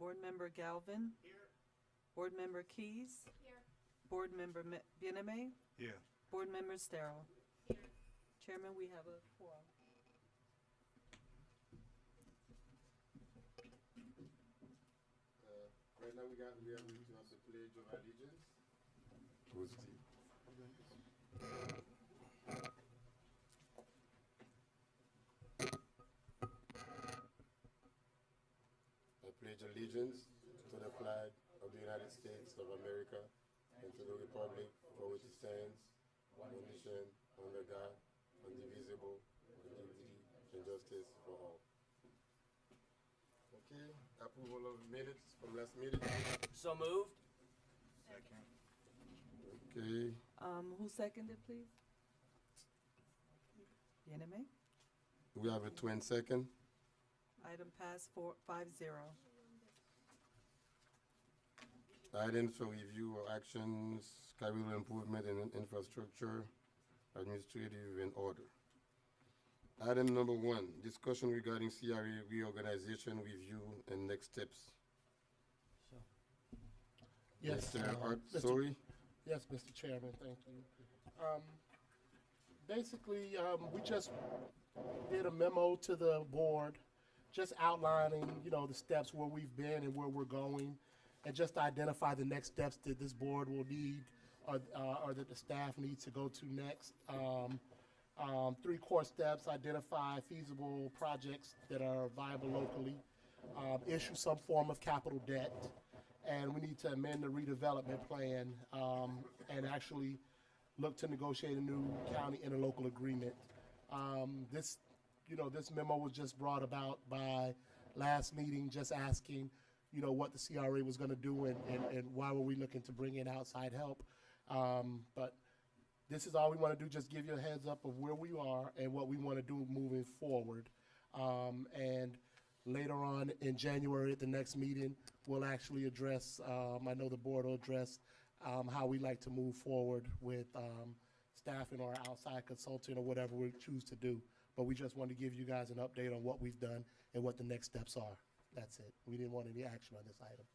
Board Member Galvin. Here. Board Member Keys. Here. Board Member Bieneme. Here. Board Member Starrow. Here. Chairman, we have a quorum. Right now we are going to have the Pledge of Allegiance. Who's the? I pledge allegiance to the flag of the United States of America and to the republic for which it stands, one nation, under God, indivisible, with liberty and justice for all. Okay, approval of minutes from last meeting. So moved. Second. Okay, Who seconded, please? Bieneme. we have a twin second. Item passed 5-0. Items for review or actions, capital improvement and infrastructure, administrative and order. Item number 1, discussion regarding CRA reorganization review and next steps. Yes, Mr. Art, Mr. sorry? Yes, Mr. Chairman, thank you. Basically, we just did a memo to the board, just outlining, the steps where we've been and where we're going, and just to identify the next steps that this board will need or that the staff needs to go to next. 3 core steps: identify feasible projects that are viable locally, issue some form of capital debt, and we need to amend the redevelopment plan and actually look to negotiate a new county interlocal agreement. This memo was just brought about by last meeting, just asking, what the CRA was going to do and why were we looking to bring in outside help. But this is all we want to do, just give you a heads up of where we are and what we want to do moving forward. And later on in January at the next meeting, we'll actually address, I know the board will address how we like to move forward with staffing or outside consulting or whatever we choose to do. But we just want to give you guys an update on what we've done and what the next steps are. That's it. We didn't want any action on this item.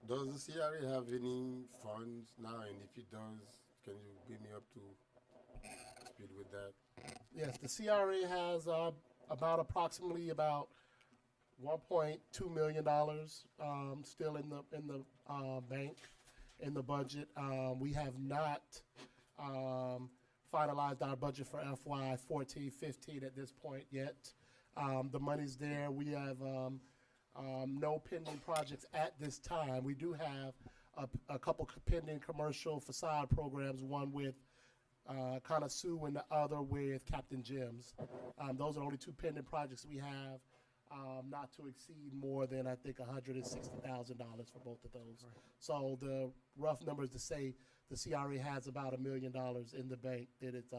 Does the CRA have any funds now, and if it does, can you bring me up to speed with that? Yes, the CRA has approximately about $1.2 million still in the bank, in the budget. We have not finalized our budget for FY 14-15 at this point yet. The money's there. We have no pending projects at this time. We do have a couple pending commercial facade programs, one with Sue and the other with Captain Jim's. Those are only 2 pending projects we have, not to exceed more than, I think, $160,000 for both of those. Right. So the rough numbers to say the CRA has about $1 million in the bank that it's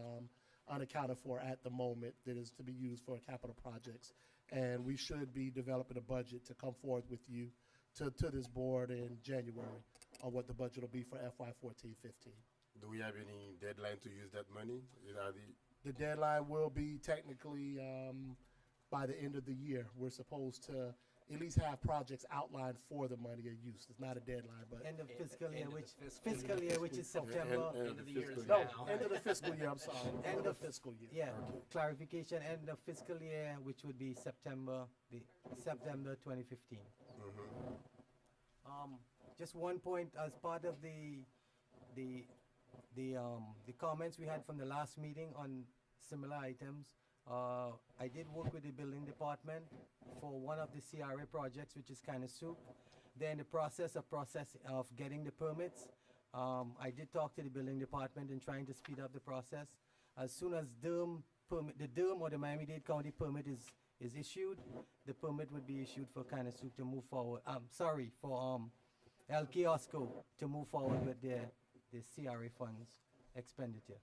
unaccounted for at the moment that is to be used for capital projects. And we should be developing a budget to come forth with you to this board in January on what the budget will be for FY 14-15. Do we have any deadline to use that money? The deadline will be technically by the end of the year. We're supposed to at least have projects outlined for the money of use. It's not a deadline, but End of fiscal year, Which is September. End of the year is no, now. end of the fiscal year. I'm sorry, end of the fiscal year. Yeah, clarification, end of fiscal year, which would be September 2015. Just one point, as part of the comments we had from the last meeting on similar items, I did work with the building department for one of the CRA projects, which is Soup. They're in the process of getting the permits. I did talk to the building department in trying to speed up the process. As soon as the Durham or the Miami-Dade County permit is issued, the permit would be issued for Soup to move forward. For El Kiosco to move forward with the CRA funds expenditure.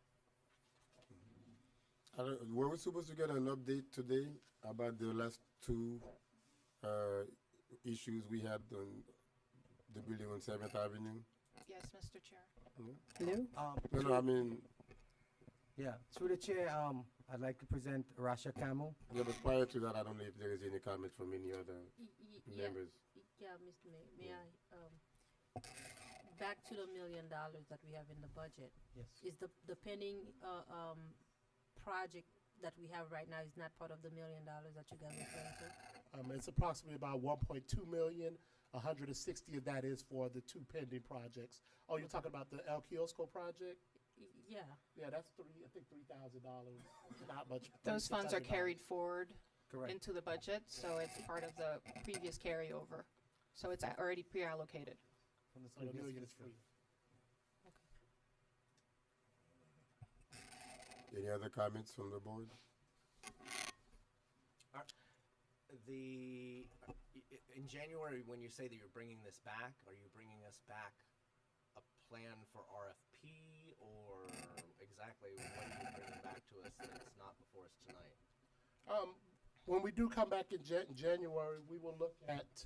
Were we supposed to get an update today about the last 2 issues we had on the building on 7th Avenue? Yes, Mr. Chair. Lou? No, I mean, Yeah, through the chair, I'd like to present Rasha Camu. Yeah, but prior to that, I don't know if there is any comment from any other Yeah, members. yeah, Mr. May I, back to the $1 million that we have in the budget. Yes. Is the pending, project that we have right now is not part of the $1 million that you guys are referring to? It's approximately about 1.2 million. 160 of that is for the two pending projects. Oh, you're talking about the El Kiosco project? Yeah, Yeah, that's $3,000. Not much. Those funds are $600. carried forward Correct. into the budget, so it's part of the previous carryover. So it's already pre-allocated. From the So the previous million is fiscal. free. Any other comments from the board? In January, when you say that you're bringing this back, are you bringing us back a plan for RFP, or exactly what are you bringing back to us that's not before us tonight? When we do come back in January, we will look at,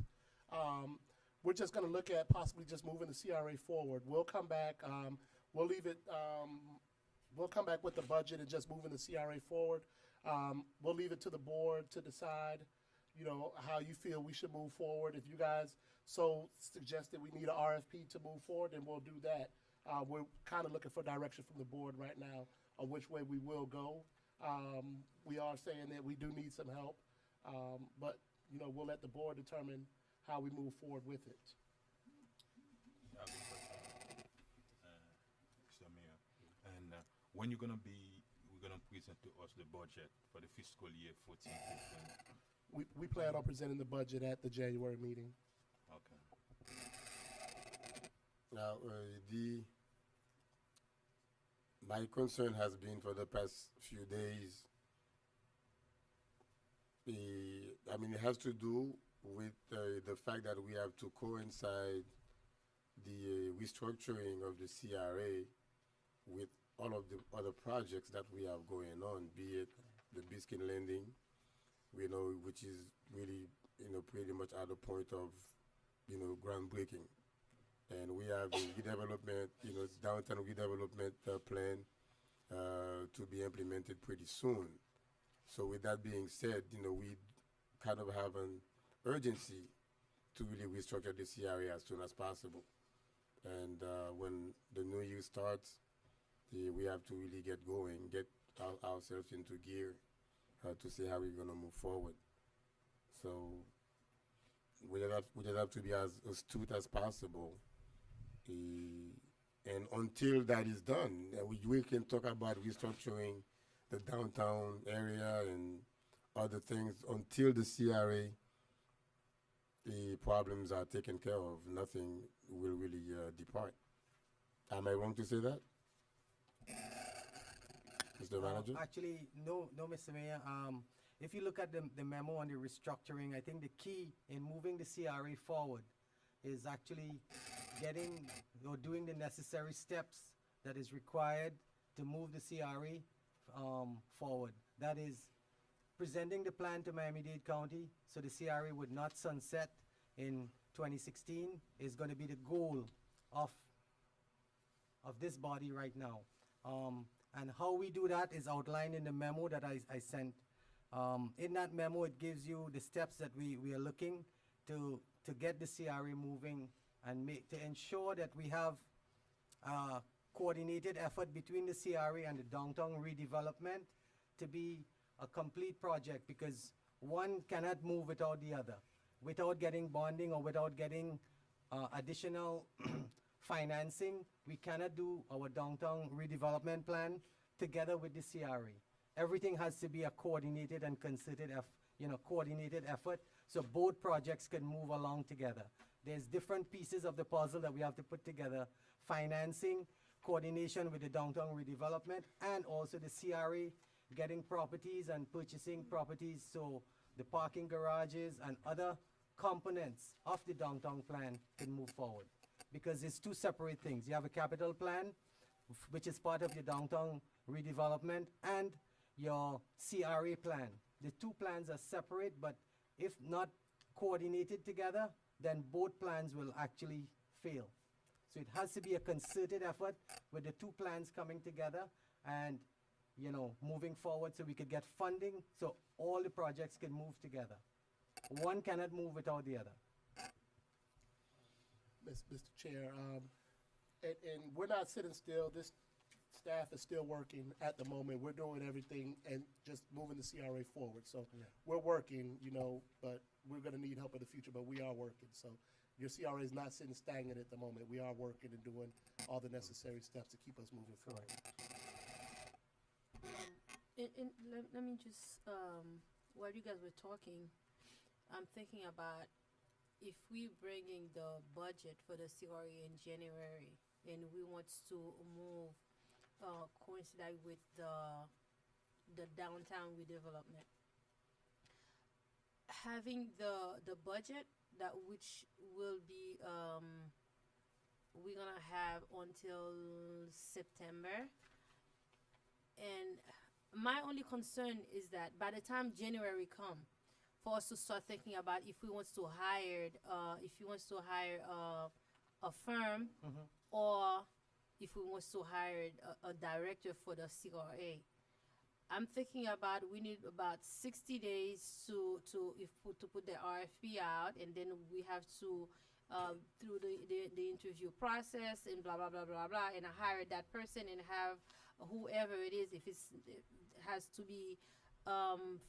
we're just going to look at possibly just moving the CRA forward. We'll come back, we'll leave it, we'll come back with the budget and just moving the CRA forward. We'll leave it to the board to decide, you know, how you feel we should move forward. If you guys so suggest that we need an RFP to move forward, then we'll do that. We're kind of looking for direction from the board right now on which way we will go. We are saying that we do need some help, but, you know, we'll let the board determine how we move forward with it. Mr. Mayor, and when we're gonna present to us the budget for the fiscal year 14, 15? We plan on presenting the budget at the January meeting. Okay. Now, my concern has been for the past few days, I mean, it has to do with the fact that we have to coincide the restructuring of the CRA with all of the other projects that we have going on, be it the Biscuit Landing, you know, which is really, you know, pretty much at the point of, you know, groundbreaking. And we have the redevelopment, you know, downtown redevelopment plan to be implemented pretty soon. So with that being said, you know, we kind of have an urgency to really restructure the CRA as soon as possible. And when the new year starts, we have to really get going, get ourselves into gear to see how we're going to move forward. So we just have to be as astute as possible. And until that is done, we can talk about restructuring the downtown area and other things. Until the CRA, the problems are taken care of, nothing will really depart. Am I wrong to say that, Mr. Manager? Actually, no, Mr. Mayor. If you look at the memo on the restructuring, I think the key in moving the CRA forward is actually getting or doing the necessary steps that is required to move the CRA forward. That is presenting the plan to Miami-Dade County so the CRA would not sunset in 2016 is going to be the goal of this body right now. And how we do that is outlined in the memo that I sent. In that memo, it gives you the steps that we are looking to get the CRA moving and to ensure that we have coordinated effort between the CRA and the downtown redevelopment to be a complete project, because one cannot move without the other. Without getting bonding or without getting additional financing, we cannot do our downtown redevelopment plan together with the CRA. Everything has to be a coordinated and concerted coordinated effort so both projects can move along together. There's different pieces of the puzzle that we have to put together: financing, coordination with the downtown redevelopment, and also the CRA getting properties and purchasing properties so the parking garages and other components of the downtown plan can move forward. Because it's two separate things. You have a capital plan, which is part of your downtown redevelopment, and your CRA plan. The two plans are separate, but if not coordinated together, then both plans will actually fail. So it has to be a concerted effort with the two plans coming together, and you know, moving forward so we could get funding so all the projects can move together. One cannot move without the other. Mr. Chair, and we're not sitting still. This staff is still working at the moment. We're doing everything and just moving the CRA forward. So we're working, you know, but we're going to need help in the future, but we are working. So your CRA is not sitting stagnant at the moment. We are working and doing all the necessary steps to keep us moving forward. Let me just, while you guys were talking, I'm thinking about if we bringing the budget for the CRA in January and we want to move, coincide with the downtown redevelopment, having the budget that which will be, we're gonna have until September. And my only concern is that by the time January come, for us to start thinking about if we want to hire, a firm, or if we want to hire a director for the CRA. I'm thinking about we need about 60 days to put the RFP out, and then we have to through the interview process and blah blah blah blah blah, and hire that person and have whoever it is, if it has to be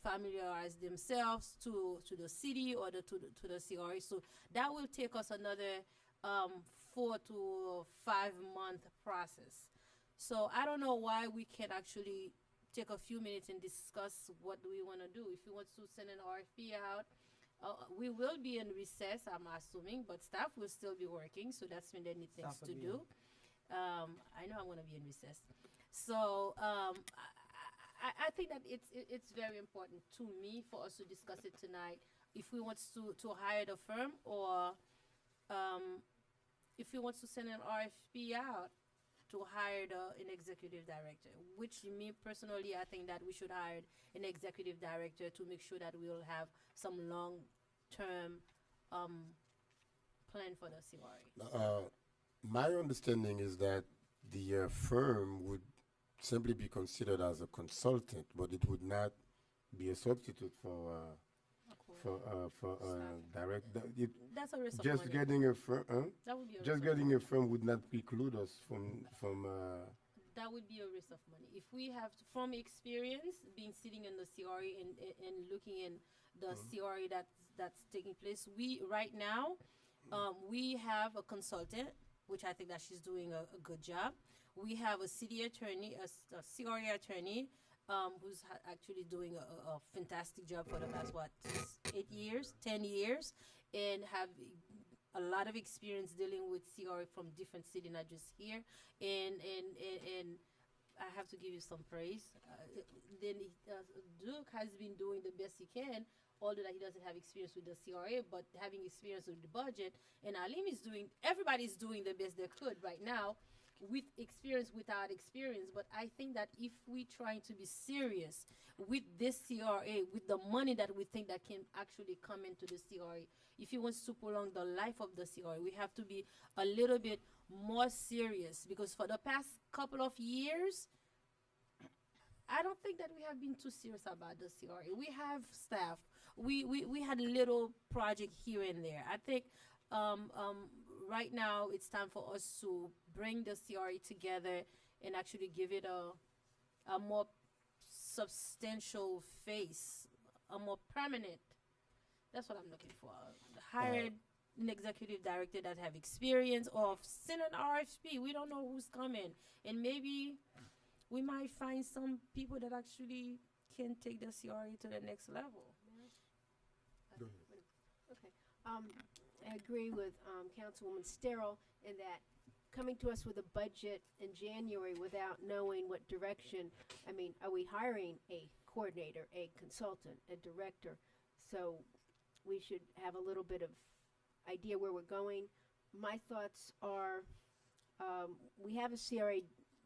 familiarize themselves to the city or to the CRA. So that will take us another 4 to 5 month process. So I don't know why we can't actually take a few minutes and discuss what do we want to do. If we want to send an RFP out, we will be in recess, I'm assuming, but staff will still be working, so that's when they need things to do. I know I'm going to be in recess. So I think that it's very important to me for us to discuss it tonight. If we want to hire the firm, or if we want to send an RFP out to hire an executive director, which me personally, I think that we should hire an executive director to make sure that we will have some long-term plan for the CRA. My understanding is that the firm would simply be considered as a consultant, but it would not be a substitute for direct. That's a risk of Just money. getting a firm, That would be a just risk of getting a firm would not preclude us from. That would be a risk of money. If we have, from experience, being sitting in the CRA and looking in the CRA that's taking place, we right now, we have a consultant, which I think that she's doing a good job. We have a city attorney, a CRA attorney, who's actually doing a fantastic job for the past, 8 years, 10 years, and have a lot of experience dealing with CRA from different cities, not just here. And I have to give you some praise. Then Duke has been doing the best he can, although that he doesn't have experience with the CRA, but having experience with the budget. And Alim is everybody's doing the best they could right now, with experience, without experience. But I think that if we trying to be serious with this CRA, with the money that we think that can actually come into the CRA, if he wants to prolong the life of the CRA, we have to be a little bit more serious, because for the past couple of years, I don't think that we have been too serious about the CRA. We have staff. We had little project here and there. I think right now it's time for us to bring the CRA together and actually give it a more substantial face, a more permanent. That's what I'm looking for. Hired an executive director that have experience, or send an RFP. We don't know who's coming, and maybe we might find some people that actually can take the CRA to the next level. Okay. I agree with Councilwoman Sterrell in that coming to us with a budget in January without knowing what direction, I mean, are we hiring a coordinator, a consultant, a director? So we should have a little bit of idea where we're going. My thoughts are, we have a CRA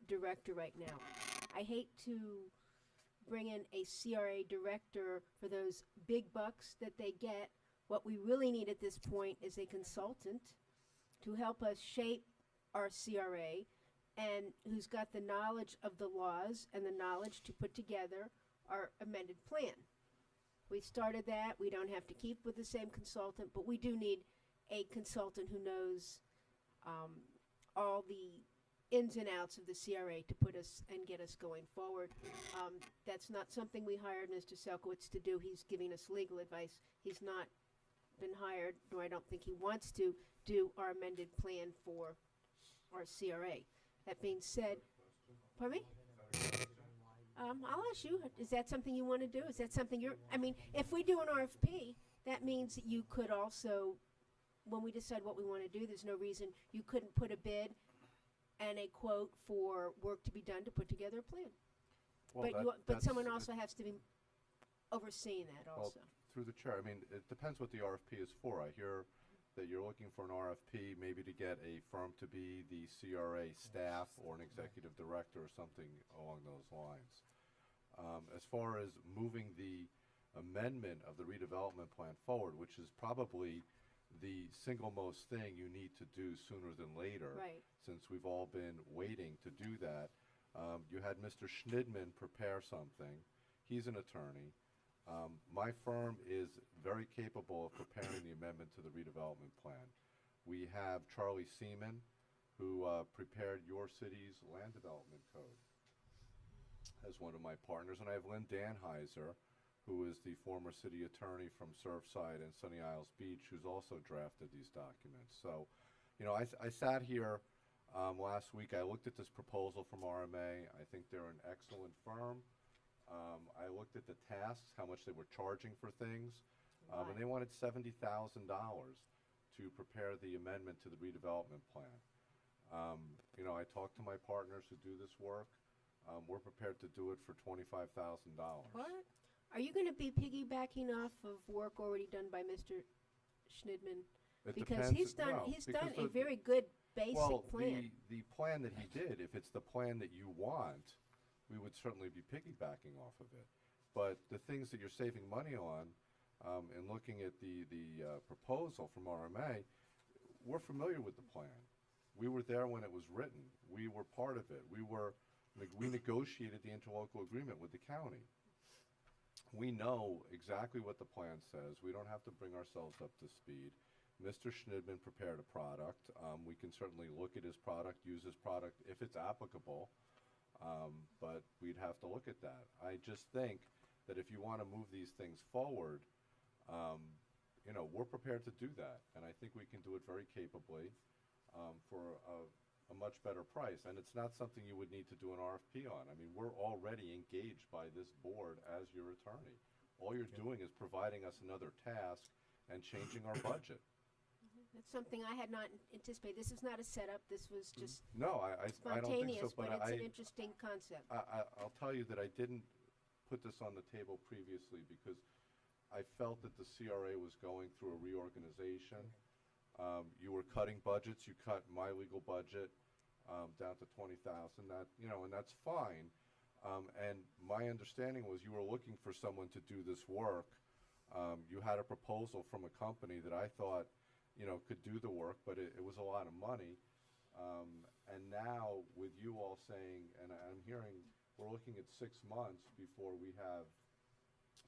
director right now. I hate to bring in a CRA director for those big bucks that they get. What we really need at this point is a consultant to help us shape our CRA and who's got the knowledge of the laws and the knowledge to put together our amended plan. We started that. We don't have to keep with the same consultant, but we do need a consultant who knows all the ins and outs of the CRA to put us and get us going forward. That's not something we hired Mr. Selkowitz to do. He's giving us legal advice. He's not been hired, nor I don't think he wants to do our amended plan for our CRA. That being said, pardon me? I'll ask you, is that something you want to do? Is that something I mean, if we do an RFP, that means that you could also, when we decide what we want to do, there's no reason you couldn't put a bid and a quote for work to be done to put together a plan. Well, But someone also has to be overseeing that Well, also. through the chair, I mean, it depends what the RFP is for. I hear that you're looking for an RFP, maybe to get a firm to be the CRA staff or an executive director or something along those lines. As far as moving the amendment of the redevelopment plan forward, which is probably the single most thing you need to do sooner than later, Right. since we've all been waiting to do that. You had Mr. Schnidman prepare something. He's an attorney. My firm is very capable of preparing the amendment to the redevelopment plan. We have Charlie Seaman, who prepared your city's land development code as one of my partners, and I have Lynn Danheiser, who is the former city attorney from Surfside and Sunny Isles Beach, who's also drafted these documents. So, you know, I sat here last week. I looked at this proposal from RMA. I think they're an excellent firm. I looked at the tasks, how much they were charging for things, and they wanted $70,000 to prepare the amendment to the redevelopment plan. You know, I talked to my partners who do this work. We're prepared to do it for $25,000. What? Are you going to be piggybacking off of work already done by Mr. Schnidman? It Because depends- he's done no, he's because done a the- very good basic Well, plan. the plan that he did, if it's the plan that you want, we would certainly be piggybacking off of it. But the things that you're saving money on, and looking at the proposal from RMA, we're familiar with the plan. We were there when it was written. We were part of it. We negotiated the interlocal agreement with the county. We know exactly what the plan says. We don't have to bring ourselves up to speed. Mr. Schnidman prepared a product. We can certainly look at his product, use his product if it's applicable, but we'd have to look at that. I just think that if you want to move these things forward, you know, we're prepared to do that, and I think we can do it very capably for a much better price. And it's not something you would need to do an RFP on. I mean, we're already engaged by this board as your attorney. All you're doing is providing us another task and changing our budget. That's something I had not anticipated. This is not a setup. This was just No, I don't think so, spontaneous, but it's I, an interesting concept. I'll tell you that I didn't put this on the table previously because I felt that the CRA was going through a reorganization. You were cutting budgets. You cut my legal budget down to $20,000. That, you know, and that's fine. And my understanding was you were looking for someone to do this work. You had a proposal from a company that I thought, you know, could do the work, but it was a lot of money. And now with you all saying, and I'm hearing we're looking at 6 months before we have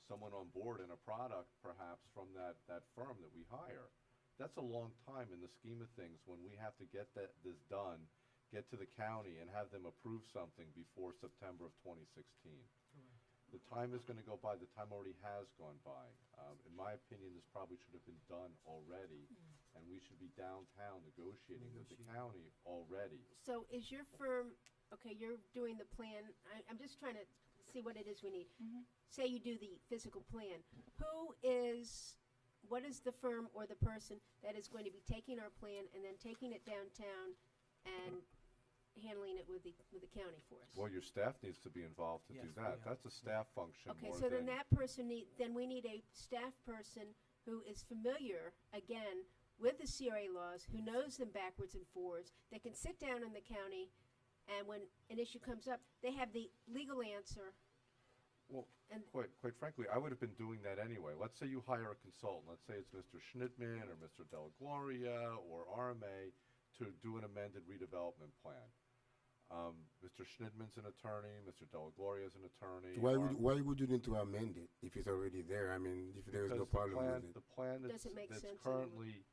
someone on board and a product perhaps from that firm that we hire. That's a long time in the scheme of things when we have to get this done, get to the county and have them approve something before September of 2016. The time is going to go by. The time already has gone by. In my opinion, this probably should have been done already, and we should be downtown negotiating with the county already. So is your firm, okay, you're doing the plan. I'm just trying to see what it is we need. Say you do the physical plan. What is the firm or the person that is going to be taking our plan and then taking it downtown and handling it with the county for us? Well, your staff needs to be involved to do Yes, we that. have. That's a staff function Okay, more so than. then that person then we need a staff person who is familiar, again, with the CRA laws, who knows them backwards and forwards, that can sit down in the county, and when an issue comes up, they have the legal answer. Well, And- quite frankly, I would have been doing that anyway. Let's say you hire a consultant. Let's say it's Mr. Schnidman or Mr. Della Gloria or RMA to do an amended redevelopment plan. Mr. Schnidman's an attorney, Mr. Delagloria's an attorney. Why would you need to amend it if it's already there? I mean, if there is no Because problem with it. the plan that's, Doesn't make that's sense currently,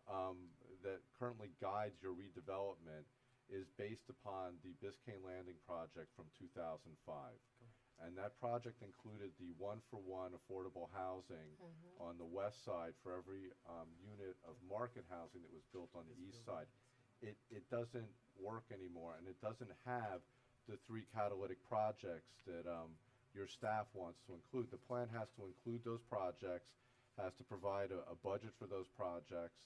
that currently guides your redevelopment is based upon the Biscayne Landing project from 2005. And that project included the one-for-one affordable housing on the west side for every unit of market housing that was built on the east side. It doesn't work anymore, and it doesn't have the 3 catalytic projects that your staff wants to include. The plan has to include those projects, has to provide a budget for those projects,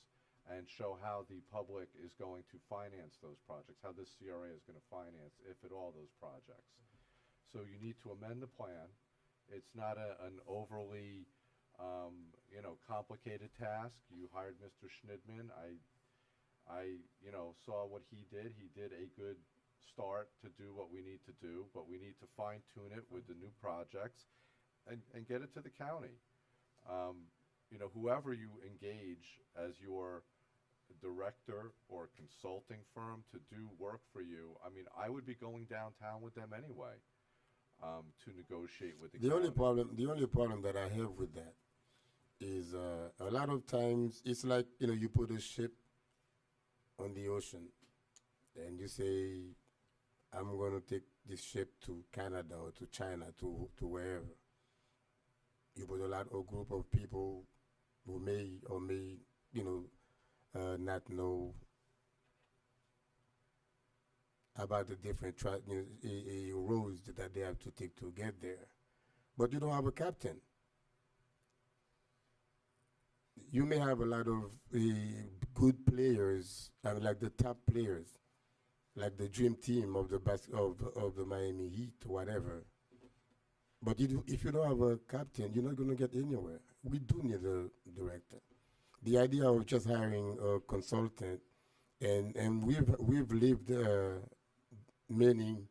and show how the public is going to finance those projects, how this CRA is going to finance, if at all, those projects. So you need to amend the plan. It's not an overly, complicated task. You hired Mr. Schnidman. I saw what he did. He did a good start to do what we need to do, but we need to fine tune it with the new projects and get it to the county. Whoever you engage as your director or consulting firm to do work for you, I mean, I would be going downtown with them anyway. To negotiate with the The county. only problem that I have with that is a lot of times it's like you put a ship on the ocean and you say I'm going to take this ship to Canada or to China to wherever. You put a group of people who may or may not know about the different roads that they have to take to get there. But you don't have a captain. You may have a lot of good players, like the top players, like the dream team of the Miami Heat, whatever. But if you don't have a captain, you're not going to get anywhere. We do need a director. The idea of just hiring a consultant, and we've lived many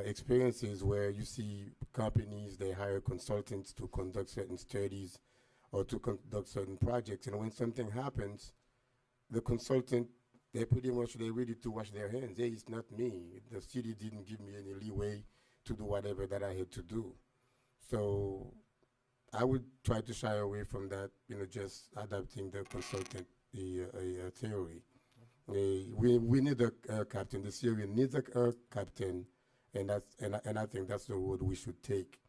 experiences where you see companies, they hire consultants to conduct certain studies or to conduct certain projects, and when something happens, the consultant, they're ready to wash their hands. Hey, it's not me. The city didn't give me any leeway to do whatever that I had to do. So I would try to shy away from that, just adapting the consultant theory. We need a captain. The CRA needs a captain, and I think that's the road we should take.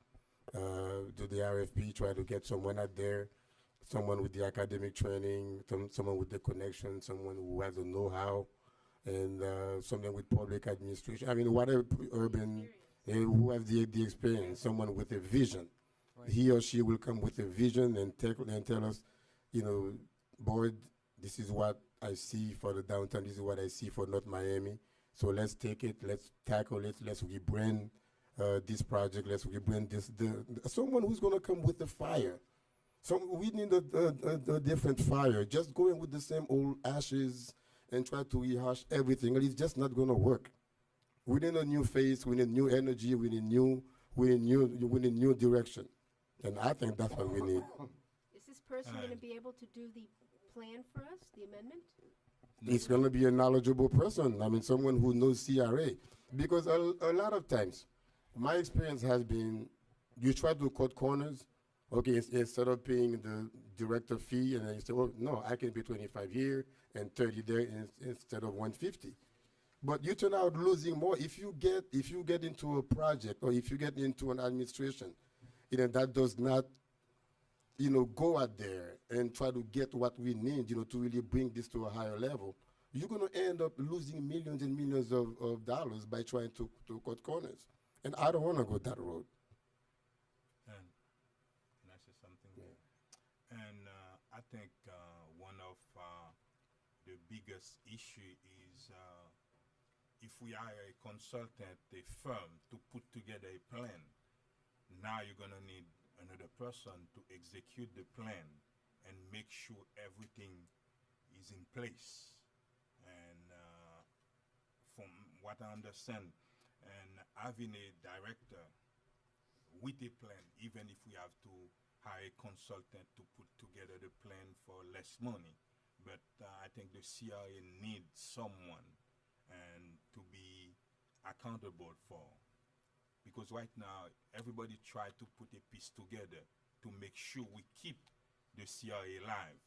Do the RFP, try to get someone out there, someone with the academic training, someone with the connection, someone who has the know-how, and someone with public administration. I mean, whatever urban, who has the experience, someone with a vision. Right. He or she will come with a vision and tell us, board, this is what I see for the downtown, this is what I see for North Miami. So let's take it, let's tackle it, let's rebrand this project, let's rebrand this. Someone who's going to come with the fire. So we need a different fire. Just going with the same old ashes and try to rehash everything, it's just not going to work. We need a new face, we need new energy, we need new direction. And I think that's what we need. Is this person going to be able to do the plan for us, the amendment? It's going to be a knowledgeable person. I mean, someone who knows CRA. Because a lot of times, my experience has been, you try to cut corners. Okay, instead of paying the director fee, and then you say, well, no, I can pay 25 here and 30 there instead of 150. But you turn out losing more if you get into a project or if you get into an administration, that does not, go out there and try to get what we need, to really bring this to a higher level. You're going to end up losing millions and millions of dollars by trying to cut corners. And I don't want to go that road. And can I say something? Yeah. And I think one of the biggest issue is if we hire a consultant, a firm, to put together a plan, now you're going to need another person to execute the plan and make sure everything is in place. And from what I understand, and having a director with a plan, even if we have to hire a consultant to put together the plan for less money. But I think the CRA needs someone and to be accountable for. Because right now, everybody try to put a piece together to make sure we keep the CRA alive.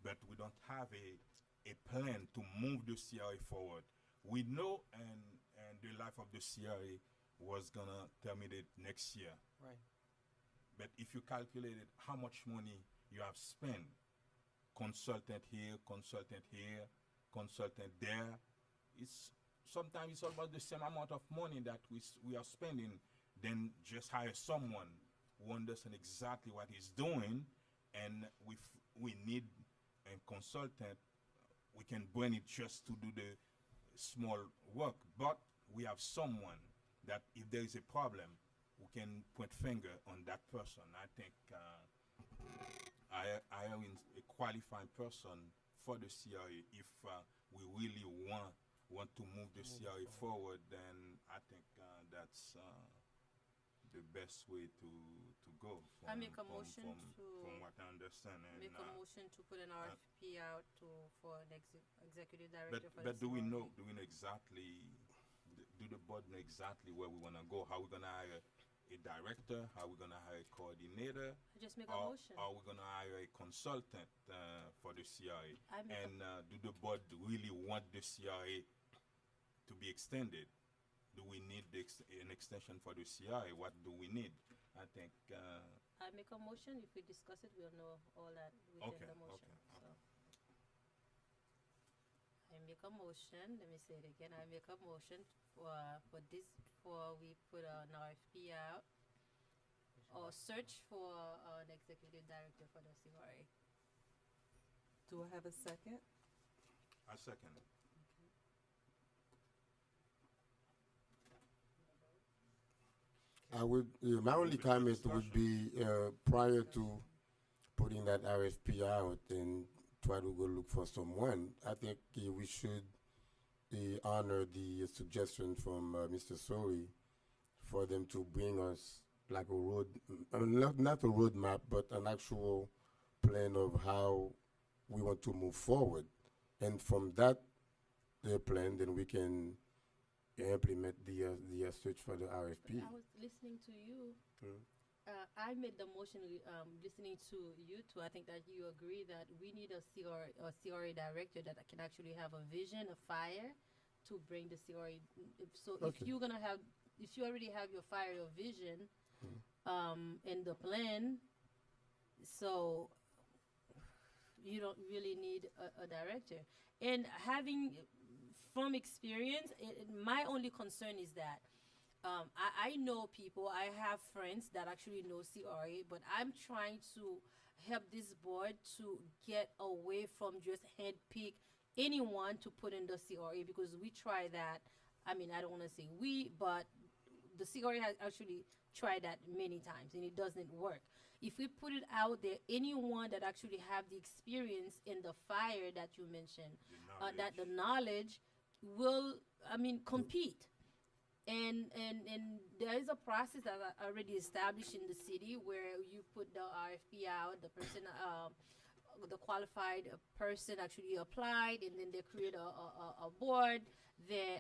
But we don't have a plan to move the CRA forward. We know and the life of the CRA was gonna terminate next year. Right. But if you calculated how much money you have spent, consultant here, consultant there, it's sometimes it's almost the same amount of money that we are spending. Then just hire someone who understands exactly what he's doing, and we need a consultant. We can bring it just to do the small work, but we have someone that if there is a problem, we can point finger on that person. I think I am a qualified person for the CRA. If we really want to move the CRA forward, then I think that's the best way to go. I make a motion from what I understand. And, make a motion to put an RFP out for an executive director for but the do we CRA. know exactly? Do the board know exactly where we want to go? How we gonna hire a director? How we gonna hire a coordinator? I just make a Or motion. are we gonna hire a consultant for the CRA? I make And do the board really want the CRA to be extended? Do we need an extension for the CRA? What do we need? I think. I make a motion. If we discuss it, we'll know all that within Okay, the motion. okay, So I make a motion. Let me say it again. I make a motion for we put an RFP out or search for an executive director for the CRA. Do I have a second? I second it. I would, my only comment would be prior to putting that RFP out and try to go look for someone, I think we should honor the suggestion from Mr. Sori for them to bring us like a road, not a roadmap, but an actual plan of how we want to move forward. And from that plan, then we can implement the search for the RFP. I was listening to you. Mm. I made the motion listening to you two. I think that you agree that we need a CRA director that can actually have a vision, a fire to bring the CRA. If you're gonna have, if you already have your fire, your vision, and the plan, so you don't really need a director. And having from experience, my only concern is that I know people, I have friends that actually know CRA, but I'm trying to help this board to get away from just handpick anyone to put in the CRA, because we try that. I mean, I don't want to say we, but the CRA has actually tried that many times and it doesn't work. If we put it out there, anyone that actually have the experience in the fire that you mentioned, that the knowledge will, I mean, compete. And there is a process that are already established in the city where you put the RFP out, the person, the qualified person actually applied, and then they create a board. They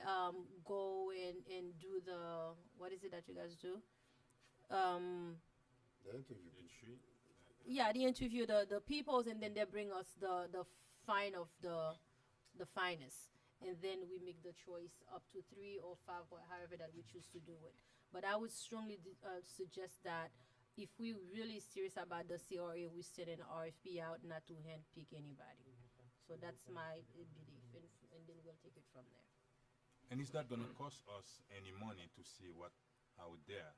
go and do the, what is it that you guys do? The interview. Yeah, they interview the peoples, and then they bring us the fine of the finest. And then we make the choice up to 3 or 5, or however that we choose to do it. But I would strongly suggest that if we really serious about the CRA, we send an RFP out, not to handpick anybody. So that's my belief, and then we'll take it from there. And it's not going to cost us any money to see what out there.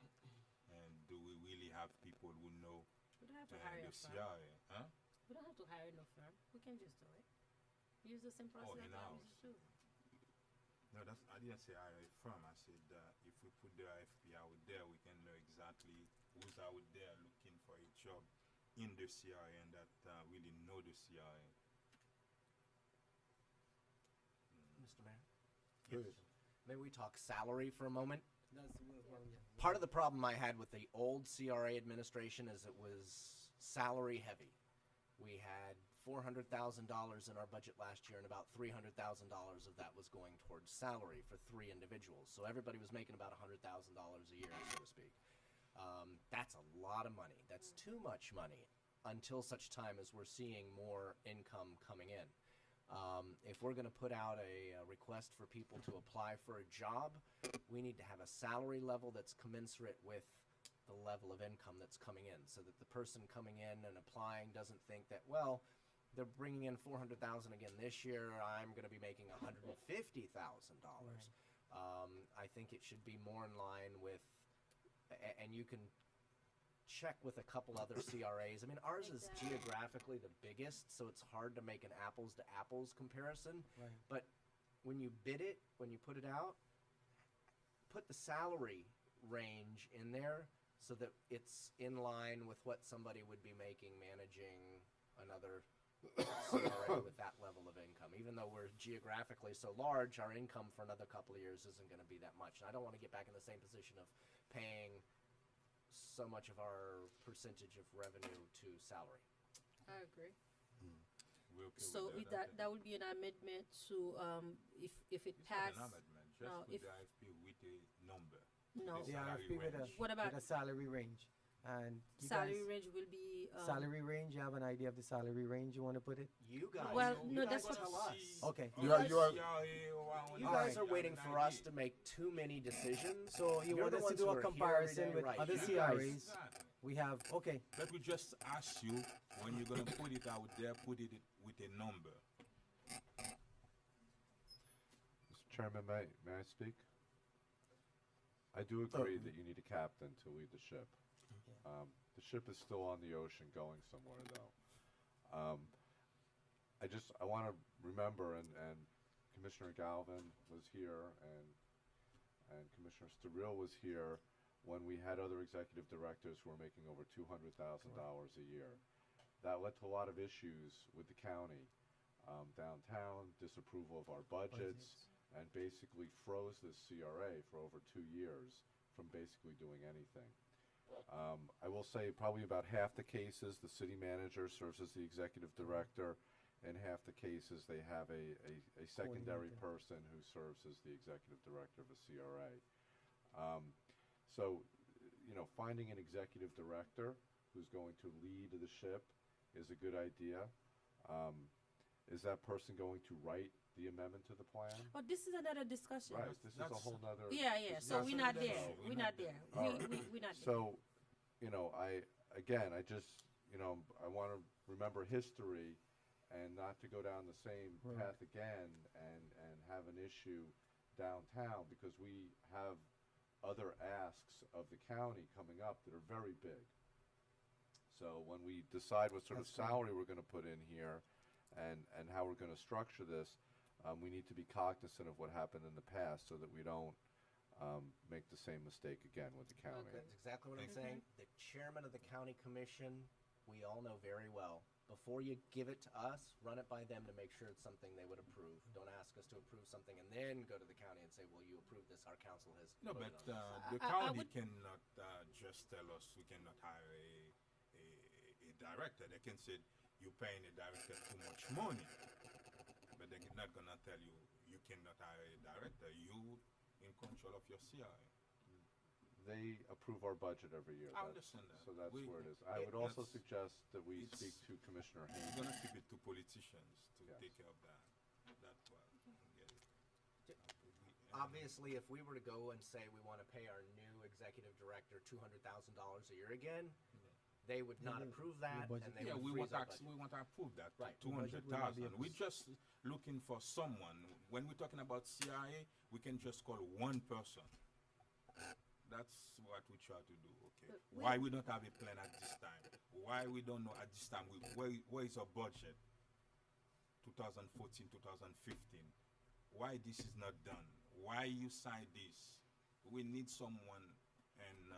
And do we really have people who know We don't have to hire the a firm. CRA? Huh? We don't have to hire no firm. We can just do it. Use the same process that in-house. we used to. No, I didn't say hire a firm. I said if we put the RFP out there, we can know exactly who's out there looking for a job in the CRA and that really know the CRA. Mr. Mayor? Go ahead. Maybe we talk salary for a moment. That's Part of the problem I had with the old CRA administration is it was salary heavy. We had $400,000 in our budget last year, and about $300,000 of that was going towards salary for 3 individuals. So everybody was making about $100,000 a year, so to speak. That's a lot of money. That's too much money until such time as we're seeing more income coming in. If we're going to put out a request for people to apply for a job, we need to have a salary level that's commensurate with the level of income that's coming in, so that the person coming in and applying doesn't think that, well, they're bringing in $400,000 again this year, I'm going to be making $150,000. I think it should be more in line with, and you can check with a couple other CRAs. I mean, ours is geographically the biggest, so it's hard to make an apples to apples comparison. Right. But when you bid it, when you put it out, put the salary range in there so that it's in line with what somebody would be making managing another CRA with that level of income. Even though we're geographically so large, our income for another couple of years isn't going to be that much. And I don't want to get back in the same position of paying so much of our percentage of revenue to salary. I agree. We're okay So with that would be an amendment to, if it It's not passed. an amendment, just no, put if- the RFP with a number. No. The The salary RFP with a, range. What about with a salary range. And you salary guys, range will be, salary range, you have an idea of the salary range you want to put it? You guys, Well, you no, guys that's tell what- us. Okay. You are- You guys are waiting for us to make too many decisions. So you You're want the us to ones do who a are here comparison every day, with right. other You CRAs? guys- We have, okay, But we just ask you, when you're gonna put it out there, put it with a number. Mr. Chairman, may I speak? I do agree that you need a captain to lead the ship. The ship is still on the ocean going somewhere, though. I want to remember, and Commissioner Galvin was here, and Commissioner Sturrill was here when we had other executive directors who were making over $200,000 a year. That led to a lot of issues with the county. Downtown, disapproval of our budgets, and basically froze this CRA for over 2 years from basically doing anything. I will say probably about half the cases, the city manager serves as the executive director. In half the cases, they have a secondary Coordinator. person who serves as the executive director of a CRA. So, finding an executive director who's going to lead the ship is a good idea. Is that person going to write the amendment to the plan? oh, this is another discussion. Right, this is a That's- whole nother. Yeah, yeah, so we're not there, So we're not there, All right. we're not there. So, I just, I want to remember history and not to go down the same Right. path again and have an issue downtown, because we have other asks of the county coming up that are very big. So when we decide what sort of That's true. salary we're going to put in here and how we're going to structure this, we need to be cognizant of what happened in the past so that we don't make the same mistake again with the county. That's exactly what I'm saying. The chairman of the county commission, we all know very well. Before you give it to us, run it by them to make sure it's something they would approve. Don't ask us to approve something and then go to the county and say, well, you approve this, our council has No, voted but on the this." I county would- cannot just tell us we cannot hire a director. They can say you're paying a director too much money, but they're not gonna tell you you cannot hire a director. You in control of your CRA. They approve our budget every year. I That's- understand that. So that's We- where it is. I would also that's- suggest that we it's- speak to Commissioner We're Haynes. gonna keep it to politicians to Yes. take care of that. That part. Get it. Obviously, if we were to go and say we want to pay our new executive director $200,000 a year again, they would not Then approve that, budget- and they Yeah, would we freeze want our to budget. we want to approve that Right. to The budget will not be 200,000. We're approved. just looking for someone. When we're talking about CIA, we can just call one person. That's what we try to do. Okay. But Why we don't have a plan at this time? Why we don't know at this time? Where is our budget? 2014, 2015. Why this is not done? Why you sign this? We need someone, and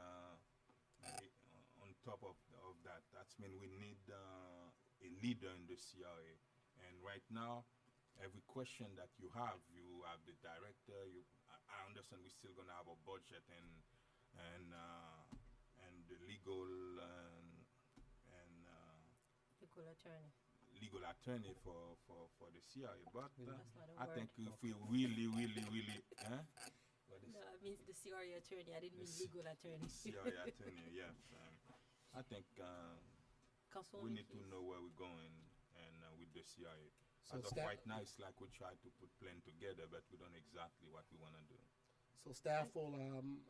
on top of that, that's mean we need a leader in the CRA. And right now, every question that you have the director. I understand we're still gonna have a budget and the legal and Legal attorney. legal attorney for the CRA, but That's not a I word. think if we really, what is No, it means the CRA attorney. I didn't mean Yes. legal attorney. CRA attorney, yes. I think we Councilwoman need to Keys. know where we're going and with the CRA. So As of staff- right now, it's like we try to put plan together, but we don't know exactly what we want to do. So staff will,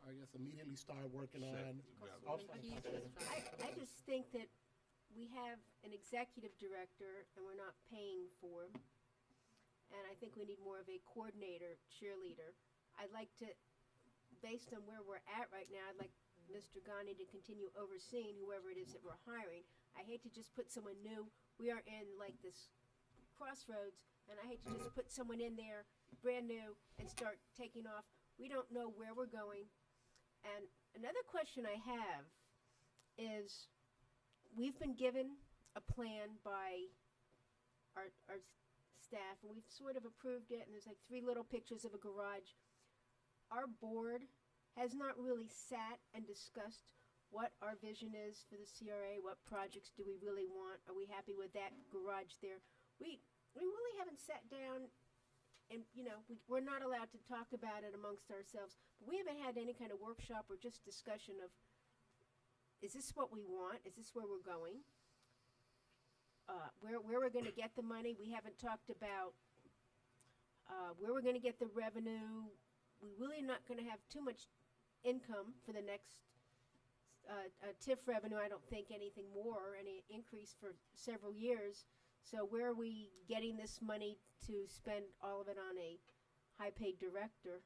I guess, immediately start working Sure. on. Councilwoman Keys was trying to- I just think that we have an executive director and we're not paying for him. And I think we need more of a coordinator, cheerleader. I'd like to, based on where we're at right now, I'd like Mr. Ghani to continue overseeing whoever it is that we're hiring. I hate to just put someone new. We are in like this crossroads, and I hate to just put someone in there, brand new, and start taking off. We don't know where we're going. And another question I have is, we've been given a plan by our staff, and we've sort of approved it, and there's like 3 little pictures of a garage. Our board has not really sat and discussed what our vision is for the CRA, what projects do we really want, are we happy with that garage there? We really haven't sat down and, we're not allowed to talk about it amongst ourselves, but we haven't had any kind of workshop or just discussion of, is this what we want? Is this where we're going? Where we're gonna get the money? We haven't talked about, where we're gonna get the revenue. We really not gonna have too much income for the next, TIF revenue. I don't think anything more, any increase for several years. So where are we getting this money to spend all of it on a high-paid director?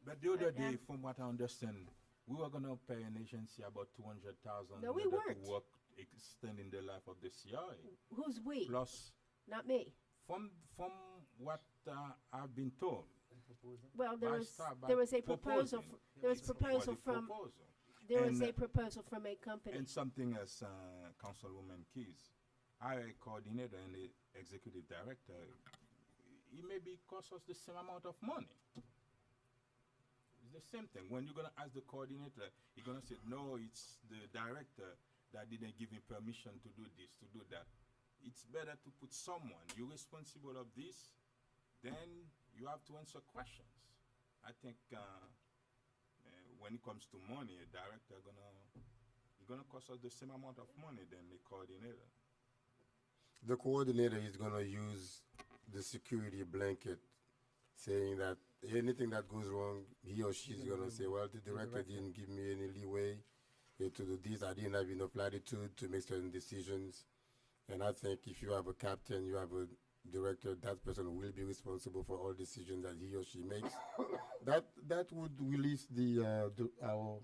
But the other But, day, from what I understand, we were gonna pay an agency about 200,000 No, we in order weren't. to work extending the life of the CRA. Who's we? Plus, Not me. from what I've been told, Well, by staff, by there was a proposal. proposing. There was It's a proposal body from. proposal. There was And, a proposal from a company. And something else, Councilwoman Keys, our coordinator and the executive director, it maybe cost us the same amount of money. It's the same thing. When you're gonna ask the coordinator, you're gonna say, no, it's the director that didn't give me permission to do this, to do that. It's better to put someone, you're responsible of this, then you have to answer questions. I think when it comes to money, a director gonna cost us the same amount of money than the coordinator. The coordinator is gonna use the security blanket, saying that anything that goes wrong, he or she is gonna say, well, the director didn't give me any leeway to do this. I didn't have enough latitude to make certain decisions. And I think if you have a captain, you have a director, that person will be responsible for all decisions that he or she makes. that would release our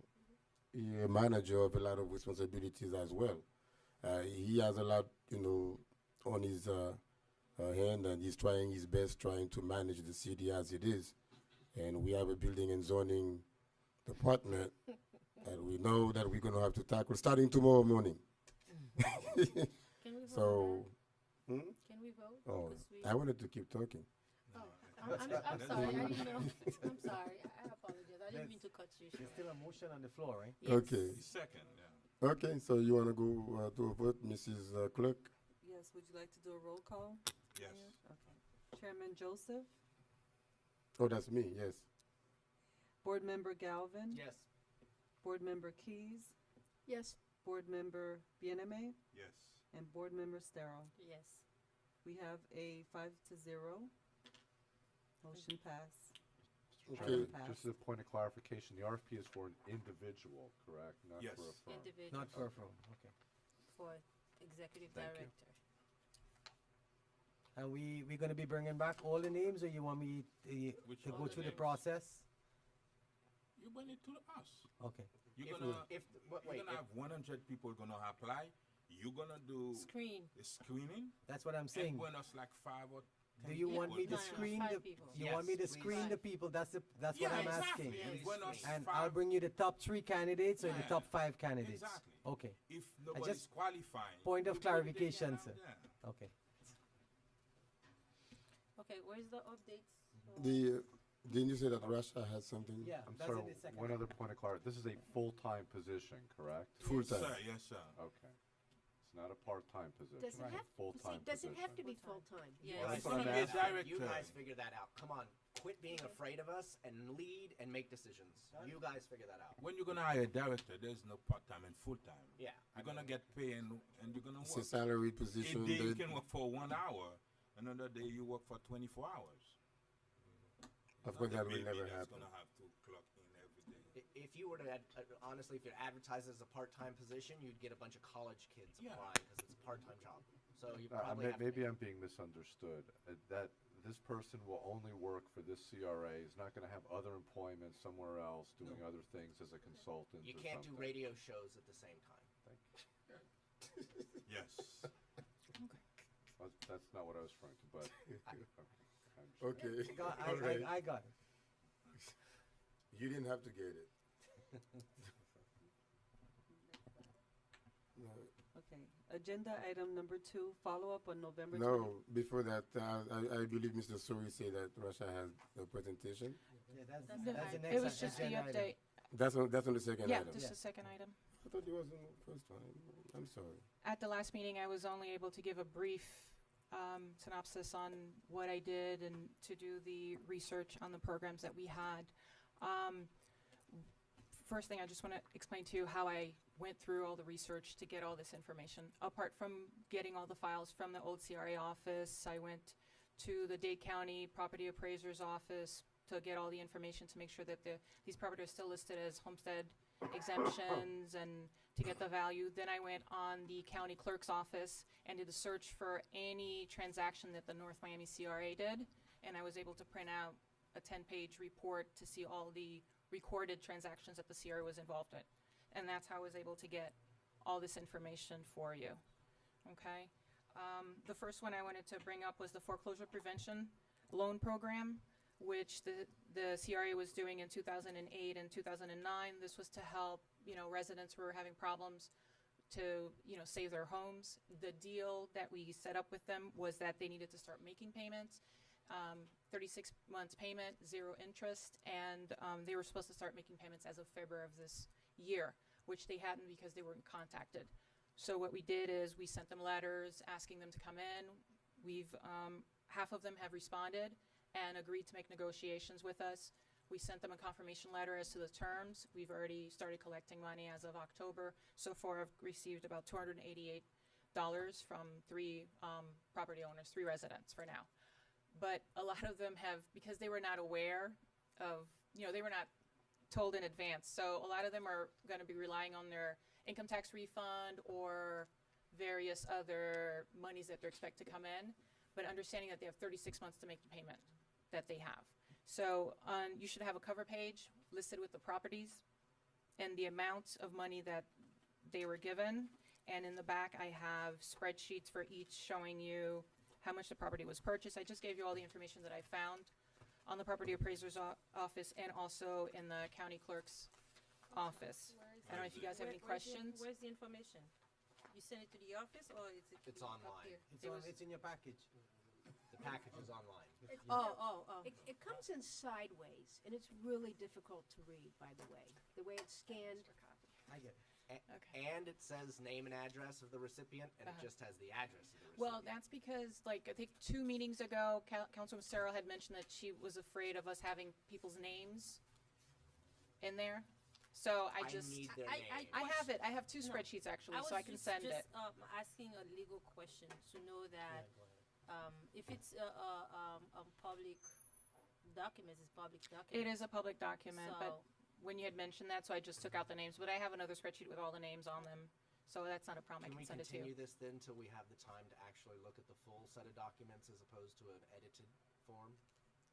manager of a lot of responsibilities as well. He has a lot, on his hand, and he's trying his best, trying to manage the city as it is. And we have a building and zoning department that we know that we're going to have to tackle starting tomorrow morning. Can we vote So, on that? Can we vote? oh, 'Cause we- I wanted to keep talking. Oh, I'm sorry. I didn't know. I'm sorry. I apologize. I didn't mean to cut you There's short. still a motion on the floor, right? Yes. Okay. The second, yeah. Okay, so you want to go to a vote, Mrs. Clerk? Yes, would you like to do a roll call? Yes. Mayor? Okay. Chairman Joseph, Oh, that's me, yes. Board Member Galvin, Yes. Board Member Keys, Yes. Board Member Bieneme, Yes. and Board Member Sterile. Yes. We have a 5-0. Motion pass. Okay. Just a point of clarification, the RFP is for an individual, correct? Not Yes. for a firm. Individual. Not for a firm, okay. For executive Thank you. director. And we're gonna be bringing back all the names, or you want me Which to all go the through the names? process? You bring it to us. Okay. You're If- gonna, if- wait, you're gonna if- have 100 people gonna apply. You're gonna do Screen. a screening. That's what I'm And saying. bring us like 5 or 10 Do you people want me to No, no, screen 5 the, people. you want me to Yes, please. screen the people? That's what Yeah, I'm exactly. asking. You bring us And 5. I'll bring you the top 3 candidates or the Yeah. top 5 candidates? Exactly. Okay, If nobody's qualified. point of we go with the clarification, candidate, sir. yeah. okay. Okay, where's the updates? Didn't you say that Russia has something? Yeah, I'm that's sorry, in the second. one other point of clarity, this is a full-time position, correct? Full time. Sir, yes, sir. Okay. It's not a part-time position. Does it It's have, a full-time see, does it have to position. be full-time? Yeah, Well, it's that's what I'm gonna be a asking. You director. guys figure that out. Come on, quit being afraid of us and lead and make decisions. You guys figure that out. When you're gonna hire a director, there's no part-time and full-time. Yeah. You're gonna get paid and you're gonna It's a work. salaried A position. day you They- can work for 1 hour, another day you work for 24 hours. Of course, that will Baby never that's happen. gonna have to clock in every day. If you were to, honestly, if you're advertised as a part-time position, you'd get a bunch of college kids Yeah. applying because it's a part-time job. So you probably have to Maybe make- I'm being misunderstood. That this person will only work for this CRA, is not gonna have other employment somewhere else, doing other things as a consultant You or can't do something. radio shows at the same time. Yes. That's not what I was trying to, but, I understand. Okay. All right. I got it. You didn't have to get it. No, Okay, agenda item number 2, follow-up on November 20. no, before that, I believe Mr. Suri said that Russia has a presentation. Yeah, that's That's the the next It was just the agenda item. update. That's on the second Yeah, item. just Yeah. the second item. I thought it was on the first one. I'm sorry. At the last meeting, I was only able to give a brief synopsis on what I did and to do the research on the programs that we had. First thing, I just want to explain to you how I went through all the research to get all this information. Apart from getting all the files from the old CRA office, I went to the Dade County Property Appraiser's office to get all the information to make sure that these properties are still listed as homestead exemptions and to get the value. Then I went on the county clerk's office and did a search for any transaction that the North Miami CRA did, and I was able to print out a 10-page report to see all the recorded transactions that the CRA was involved in. And that's how I was able to get all this information for you, okay? The first one I wanted to bring up was the foreclosure prevention loan program, which the CRA was doing in 2008 and 2009. This was to help, residents who were having problems to, save their homes. The deal that we set up with them was that they needed to start making payments, 36 months payment, 0 interest, and they were supposed to start making payments as of February of this year, which they hadn't because they weren't contacted. So what we did is we sent them letters asking them to come in. We've, half of them have responded and agreed to make negotiations with us. We sent them a confirmation letter as to the terms. We've already started collecting money as of October. So far, I've received about $288 from 3 property owners, 3 residents for now. But a lot of them have, because they were not aware of, they were not told in advance. So a lot of them are going to be relying on their income tax refund or various other monies that they expect to come in, but understanding that they have 36 months to make the payment that they have. So you should have a cover page listed with the properties and the amount of money that they were given. And in the back, I have spreadsheets for each showing you how much the property was purchased. I just gave you all the information that I found on the property appraiser's office and also in the county clerk's office. I don't know if you guys have any questions. Where's the information? You send it to the office or is it? It's up online. here? It's in your package. The package is online. Oh. It comes in sideways, and it's really difficult to read, by the way. The way it's scanned. I get it. Okay. And it says name and address of the recipient, and it just has the address of the recipient. Well, that's because, like, I think 2 meetings ago, Councilwoman Sarah had mentioned that she was afraid of us having people's names in there. So I just, need their I- name. I have it. I have 2 No. spreadsheets actually, so I can send it. Asking a legal question to know that if it's a public document, it's public document. It is a public document, but So- when you had mentioned that, so I just took out the names. But I have another spreadsheet with all the names on them, so that's not a problem. Can I we can send it to continue you. this then till we have the time to actually look at the full set of documents as opposed to an edited form?